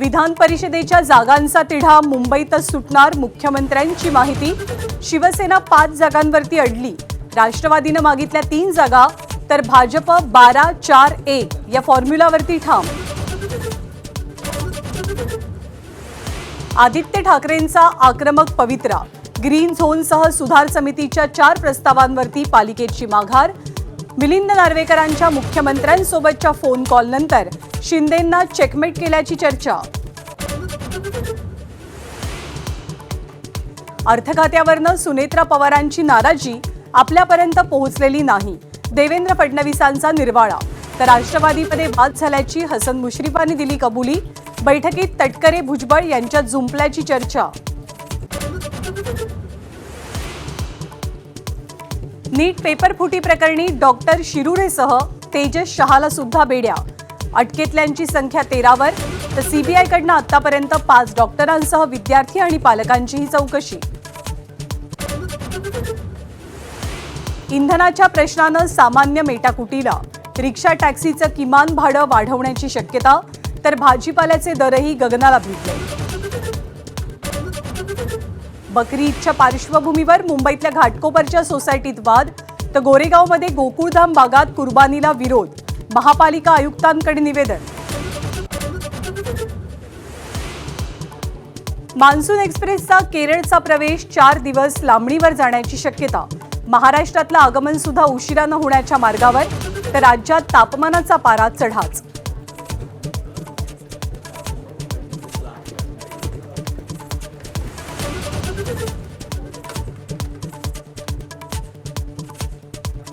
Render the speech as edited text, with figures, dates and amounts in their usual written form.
विधान परिषदेच्या जागांचा तिढा मुंबईतच सुटणार, मुख्यमंत्र्यांची माहिती। शिवसेना 5 जागांवरती अडली, राष्ट्रवादीने मागितल्या 3 जागा तर भाजप 12-4-1 या फॉर्म्युलावरती ठाम। आदित्य ठाकरेंचा आक्रमक पवित्रा, ग्रीन झोनसह सुधार समितीच्या 4 प्रस्तावांवरती पालिकेची माघार। मिलिंद नार्वेकरांच्या मुख्यमंत्र्यांसोबतच्या फोन कॉलनंतर शिंदेंना चेकमेट केल्याची चर्चा। अर्थखात्यावरनं सुनेत्रा पवारांची नाराजी आपल्यापर्यंत पोहोचलेली नाही, देवेंद्र फडणवीसांचा निर्वाळा। तर राष्ट्रवादीमध्ये वाद झाल्याची हसन मुश्रीफांनी दिली कबुली, बैठकीत तटकरे भुजबळ यांच्यात जुंपल्याची चर्चा। नीट पेपर फुटी प्रकरणी डॉक्टर शिरुडेसह तेजस शहाला सुद्धा बेड्या, अटकेतल्यांची संख्या 13वर। तर सीबीआयकडनं आतापर्यंत 5 डॉक्टरांसह विद्यार्थी आणि पालकांचीही चौकशी। इंधनाच्या प्रश्नानं सामान्य मेटाकुटीला, रिक्षा टॅक्सीचं किमान भाडं वाढवण्याची शक्यता, तर भाजीपाल्याचे दरही गगनाला भिडले। बकरी ईदच्या पार्श्वभूमीवर मुंबईतल्या घाटकोपरच्या सोसायटीत वाद, तर गोरेगावमध्ये गोकुळधाम भागात कुर्बानीला विरोध, महापालिका आयुक्तांकडे निवेदन। मान्सून एक्सप्रेसचा केरळचा प्रवेश 4 दिवस लांबणीवर जाण्याची शक्यता, महाराष्ट्रातलं आगमन सुद्धा उशिरानं होण्याच्या मार्गावर। तर राज्यात तापमानाचा पारा चढाच।